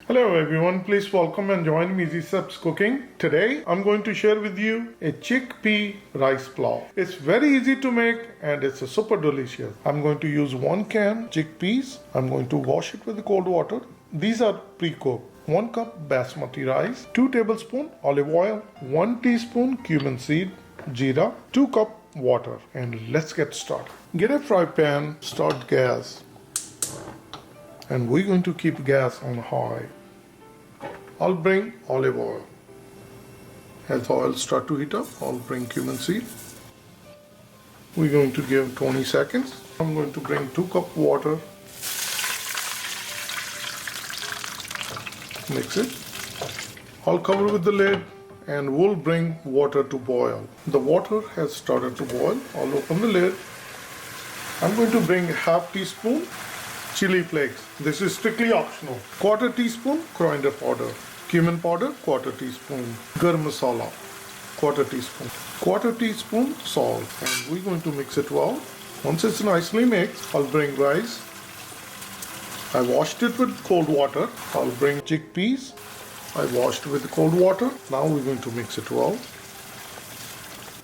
Hello everyone, please welcome and join me Easy Steps Cooking. Today I'm going to share with you a chickpea rice pulao. It's very easy to make and it's super delicious. I'm going to use 1 can chickpeas. I'm going to wash it with cold water. These are pre-cooked. 1 cup basmati rice, 2 tablespoons olive oil, 1 teaspoon cumin seed, jeera, 2 cup water, and let's get started. Get a fry pan, start gas, and we're going to keep gas on high. I'll bring olive oil. As oil start to heat up, I'll bring cumin seed. We're going to give 20 seconds. I'm going to bring 2 cup water. Mix it. I'll cover with the lid and we'll bring water to boil. The water has started to boil. I'll open the lid. I'm going to bring ½ teaspoon chili flakes. This is strictly optional. 1/4 teaspoon coriander powder. Cumin powder, 1/4 teaspoon. Garam masala, 1/4 teaspoon. 1/4 teaspoon salt. And we're going to mix it well. Once it's nicely mixed, I'll bring rice. I washed it with cold water. I'll bring chickpeas. I washed with cold water. Now we're going to mix it well.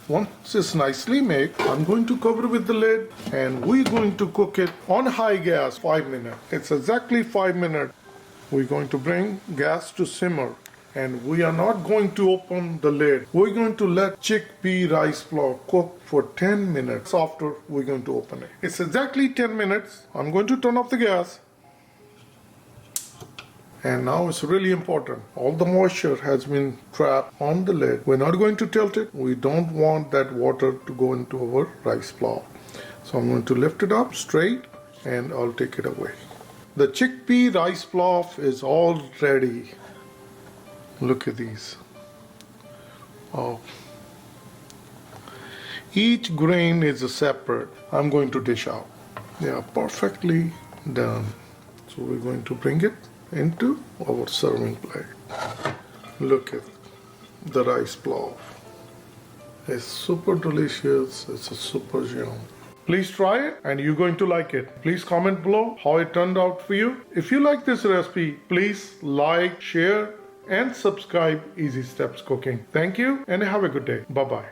Once it's nicely made, I'm going to cover with the lid and we're going to cook it on high gas 5 minutes. It's exactly 5 minutes. We're going to bring gas to simmer and we are not going to open the lid. We're going to let chickpea rice flour cook for 10 minutes after we're going to open it. It's exactly 10 minutes. I'm going to turn off the gas. And now it's really important. All the moisture has been trapped on the lid. We're not going to tilt it. We don't want that water to go into our rice flour. So I'm going to lift it up straight and I'll take it away. The chickpea rice flour is all ready. Look at these. Oh. Each grain is separate. I'm going to dish out. They are perfectly done. So we're going to bring it into our serving plate. Look at the rice pulao. It's super delicious. It's a super yum. Please try it and you're going to like it. Please comment below how it turned out for you. If you like this recipe, please like, share, and subscribe Easy Steps Cooking. Thank you and have a good day. Bye-bye.